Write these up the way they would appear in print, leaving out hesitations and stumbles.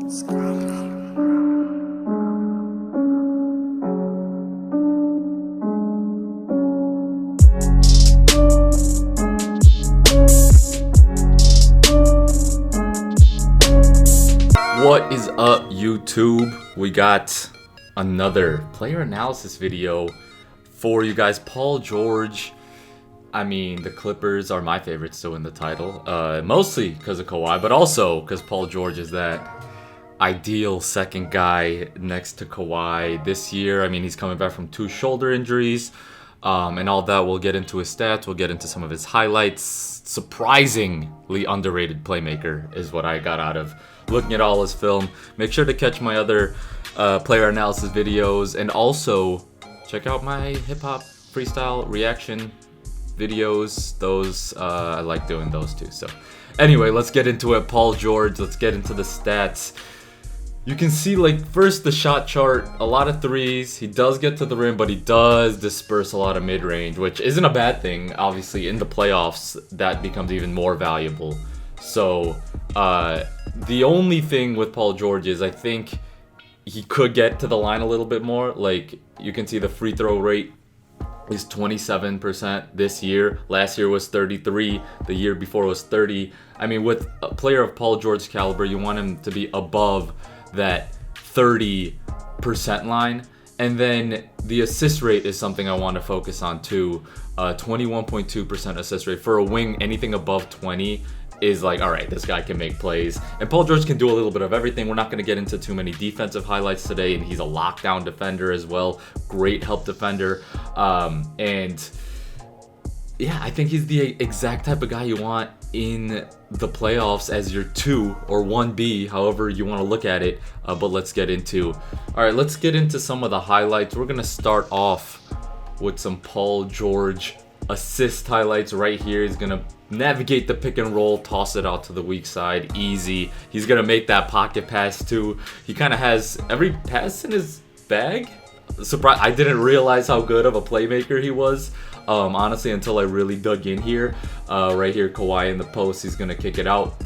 What is up, YouTube? We got another player analysis video for you guys. Paul George. I mean, the Clippers are my favorites to win the title. Mostly because of Kawhi, but also because Paul George is that ideal second guy next to Kawhi this year. I mean, he's coming back from 2 shoulder injuries. And all that. We'll get into his stats. We'll get into some of his highlights. Surprisingly underrated playmaker is what I got out of looking at all his film. Make sure to catch my other player analysis videos. And also check out my hip-hop freestyle reaction videos. Those, I like doing those too. So anyway, let's get into it. Paul George, let's get into the stats. You can see, like, first the shot chart, a lot of threes. He does get to the rim, but he does disperse a lot of mid-range, which isn't a bad thing. Obviously, in the playoffs, that becomes even more valuable. So, the only thing with Paul George is I think he could get to the line a little bit more. Like, you can see the free throw rate is 27% this year. Last year was 33. The year before was 30. I mean, with a player of Paul George's caliber, you want him to be above that 30% line. And then the assist rate is something I want to focus on too. 21.2% assist rate. For a wing, anything above 20 is like, all right, this guy can make plays. And Paul George can do a little bit of everything. We're not going to get into too many defensive highlights today. And he's a lockdown defender as well. Great help defender. And yeah, I think he's the exact type of guy you want in the playoffs as your 2 or 1B, however you want to look at it. But let's get into some of the highlights. We're going to start off with some Paul George assist highlights right here. He's going to navigate the pick and roll, toss it out to the weak side, easy. He's going to make that pocket pass too. He kind of has every pass in his bag. Surprise! I didn't realize how good of a playmaker he was. Honestly, until I really dug in here. Right here, Kawhi in the post. He's going to kick it out.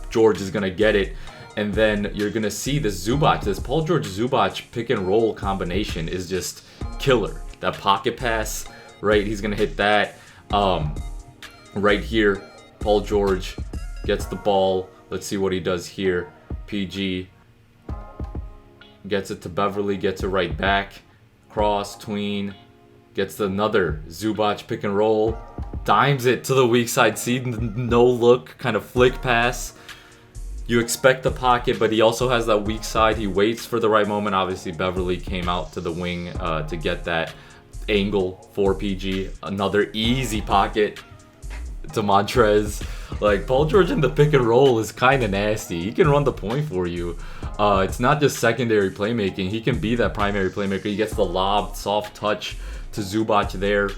George is going to get it. And then you're going to see this Paul George-Zubac pick and roll combination is just killer. That pocket pass, right? He's going to hit that. Right here, Paul George gets the ball. Let's see what he does here. PG gets it to Beverly, gets it right back. Cross, tween. Gets another Zubac pick and roll. Dimes it to the weak side. See, no look, kind of flick pass. You expect the pocket, but he also has that weak side. He waits for the right moment. Obviously, Beverly came out to the wing to get that angle for PG. Another easy pocket to Montrez. Like, Paul George in the pick and roll is kind of nasty. He can run the point for you. It's not just secondary playmaking. He can be that primary playmaker. He gets the lob, soft touch to Zubac there.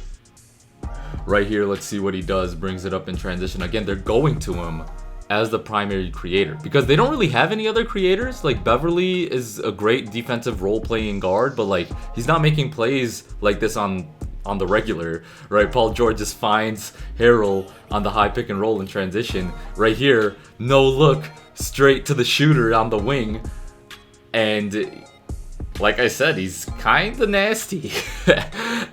Right here, let's see what he does. Brings it up in transition. Again, they're going to him as the primary creator because they don't really have any other creators. Like, Beverly is a great defensive role-playing guard, but like, he's not making plays like this on the regular, right? Paul George just finds Harrell on the high pick and roll in transition. Right here, no look, straight to the shooter on the wing. And like I said, he's kind of nasty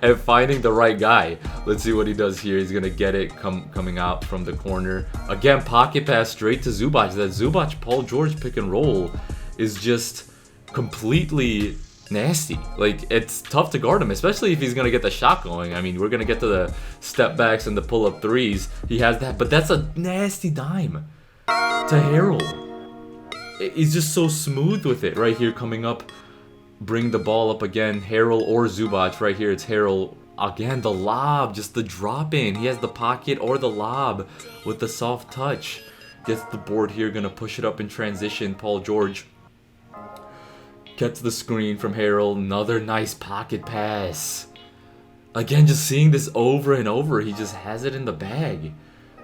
at finding the right guy. Let's see what he does here. He's going to get it coming out from the corner. Again, pocket pass straight to Zubac. That Zubac-Paul George pick and roll is just completely nasty. Like, it's tough to guard him, especially if he's going to get the shot going. I mean, we're going to get to the step backs and the pull-up threes. He has that, but that's a nasty dime to Harrell. He's just so smooth with it. Right here, coming up. Bring the ball up again. Harrell or Zubac. Right here, it's Harrell. Again, the lob, just the drop in. He has the pocket or the lob with the soft touch. Gets the board here, gonna push it up in transition. Paul George gets the screen from Harrell. Another nice pocket pass. Again, just seeing this over and over. He just has it in the bag.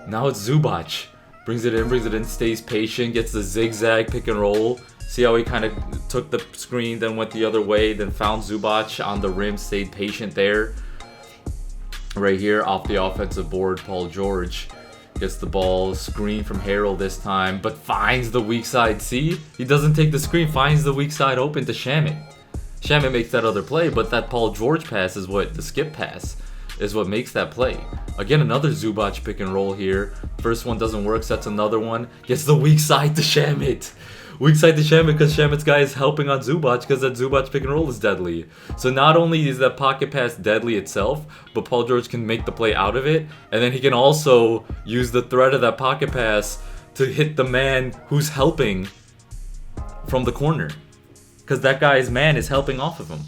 Now it's Zubac. Brings it in, stays patient, gets the zigzag pick and roll. See how he kind of took the screen, then went the other way, then found Zubac on the rim, stayed patient there. Right here, off the offensive board, Paul George Gets the ball, screen from Harrell this time, but finds the weak side. See? He doesn't take the screen, finds the weak side open to Shamit. Shamit makes that other play, but that Paul George pass is what, the skip pass, is what makes that play. Again, another Zubac pick and roll here. First one doesn't work, sets another one. Gets the weak side to Shamit. Weak side to Shamit because Shamit's guy is helping on Zubac because that Zubac pick and roll is deadly. So not only is that pocket pass deadly itself, but Paul George can make the play out of it. And then he can also use the threat of that pocket pass to hit the man who's helping from the corner. Because that guy's man is helping off of him.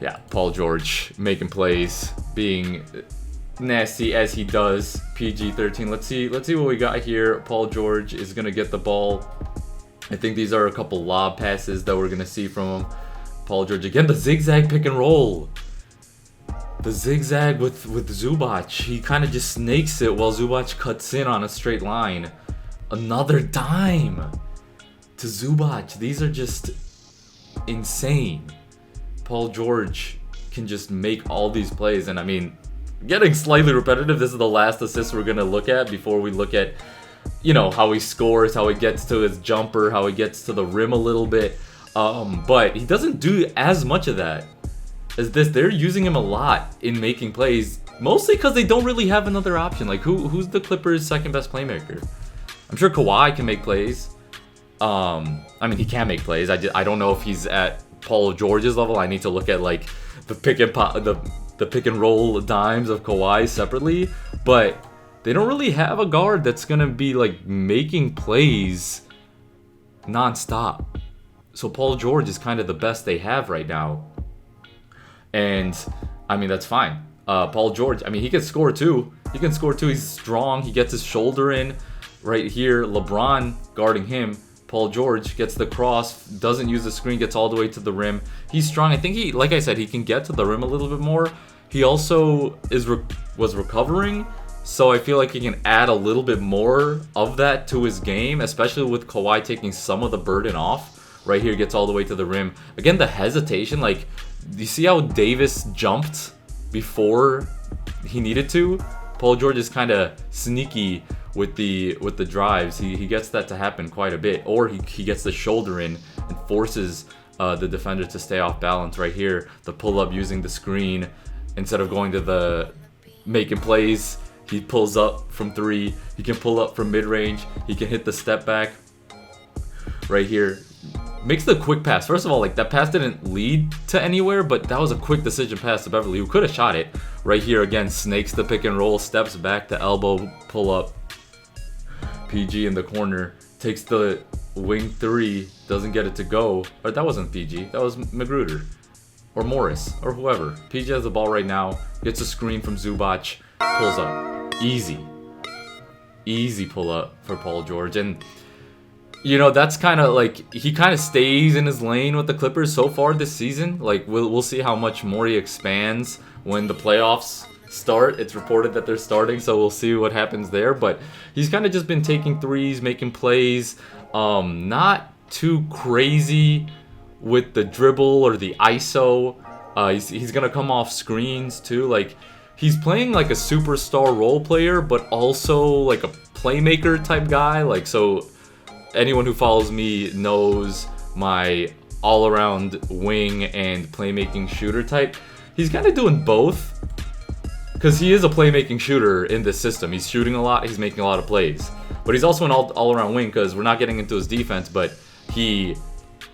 Yeah, Paul George making plays, being nasty as he does. PG-13. Let's see what we got here. Paul George is gonna get the ball. I think these are a couple lob passes that we're gonna see from him. Paul George again, the zigzag pick and roll. The zigzag with Zubac. He kind of just snakes it while Zubac cuts in on a straight line. Another dime to Zubac. These are just insane. Paul George can just make all these plays, and I mean, getting slightly repetitive, this is the last assist we're gonna look at before we look at, you know, how he scores, how he gets to his jumper, how he gets to the rim a little bit. But he doesn't do as much of that as this. They're using him a lot in making plays, mostly because they don't really have another option. Like, who's the Clippers' second best playmaker? I'm sure Kawhi can make plays. I mean, he can make plays. I don't know if he's at Paul George's level. I need to look at like the pick and roll dimes of Kawhi separately, but they don't really have a guard that's gonna be like making plays non-stop. So Paul George is kind of the best they have right now, and I mean, that's fine. Paul George, I mean, he can score too. He's strong. He gets his shoulder in right here. LeBron guarding him. Paul George gets the cross, doesn't use the screen, gets all the way to the rim. He's strong. I think he, like I said, he can get to the rim a little bit more. He also was recovering, so I feel like he can add a little bit more of that to his game, especially with Kawhi taking some of the burden off. Right here, gets all the way to the rim. Again, the hesitation, like, you see how Davis jumped before he needed to? Paul George is kind of sneaky with the drives. He gets that to happen quite a bit, or he gets the shoulder in and forces the defender to stay off balance. Right here, the pull up using the screen instead of going to the making plays. He pulls up from three. He can pull up from mid range. He can hit the step back. Right here, makes the quick pass. First of all, like, that pass didn't lead to anywhere, but that was a quick decision pass to Beverly, who could have shot it. Right here again, snakes the pick and roll, steps back to elbow, pull up. PG in the corner, takes the wing three, doesn't get it to go. Or that wasn't PG, that was Magruder. Or Morris, or whoever. PG has the ball right now, gets a screen from Zubac, pulls up. Easy pull up for Paul George. And, you know, that's kind of like, he kind of stays in his lane with the Clippers so far this season. Like, we'll see how much more he expands when the playoffs start. It's reported that they're starting, so we'll see what happens there. But he's kind of just been taking threes, making plays. Not too crazy with the dribble or the ISO. He's gonna come off screens too. Like, he's playing like a superstar role player, but also like a playmaker type guy. Like, so anyone who follows me knows my all-around wing and playmaking shooter type. He's kind of doing both, because he is a playmaking shooter in this system. He's shooting a lot, he's making a lot of plays. But he's also an all-around wing, because we're not getting into his defense, but he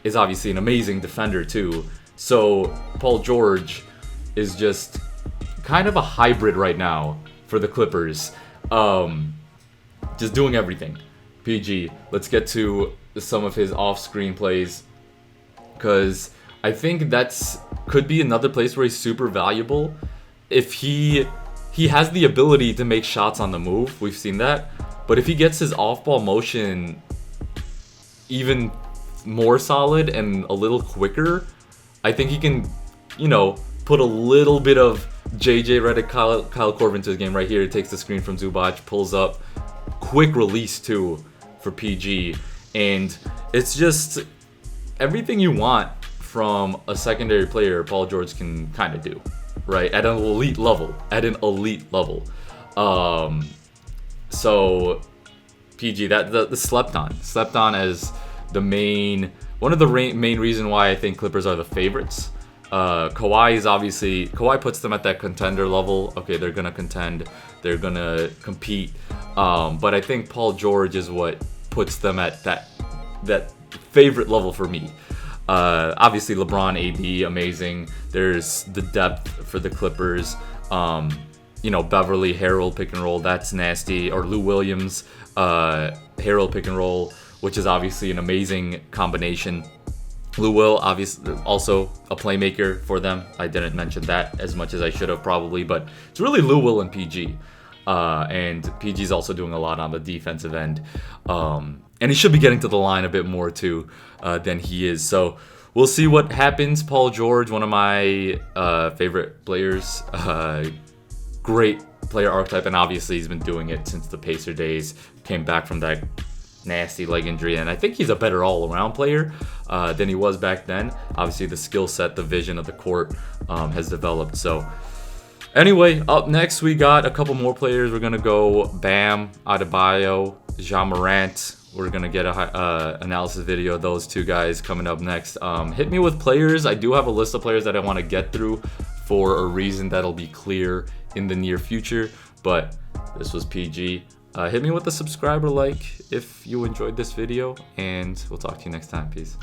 is obviously an amazing defender too. So Paul George is just kind of a hybrid right now for the Clippers. Just doing everything. PG, let's get to some of his off-screen plays, because I think could be another place where he's super valuable. If he has the ability to make shots on the move, we've seen that, but if he gets his off-ball motion even more solid and a little quicker, I think he can, you know, put a little bit of JJ Redick, Kyle Korver into his game. Right here, he takes the screen from Zubac, pulls up, quick release too for PG, and it's just everything you want from a secondary player. Paul George can kind of do, right, at an elite level. So PG, that the slept on as the one of the main reason why I think Clippers are the favorites. Kawhi puts them at that contender level. Okay, they're gonna contend, they're gonna compete. But I think Paul George is what puts them at that favorite level for me. Obviously LeBron, AD, amazing. There's the depth for the Clippers. Beverly, Harold pick and roll, that's nasty. Or Lou Williams, Harold pick and roll, which is obviously an amazing combination. Lou Will, obviously, also a playmaker for them. I didn't mention that as much as I should have probably, but it's really Lou Will and PG. And PG's also doing a lot on the defensive end. And he should be getting to the line a bit more too than he is. So we'll see what happens. Paul George, one of my favorite players. Great player archetype, and obviously he's been doing it since the Pacer days. Came back from that nasty leg injury, and I think he's a better all-around player than he was back then. Obviously the skill set, the vision of the court has developed. So anyway, up next we got a couple more players. We're gonna go Bam Adebayo, Ja Morant. We're gonna get a analysis video of those two guys coming up next. Hit me with players. I do have a list of players that I want to get through for a reason that'll be clear in the near future, but this was PG. Hit me with a subscribe or like if you enjoyed this video, and we'll talk to you next time. Peace.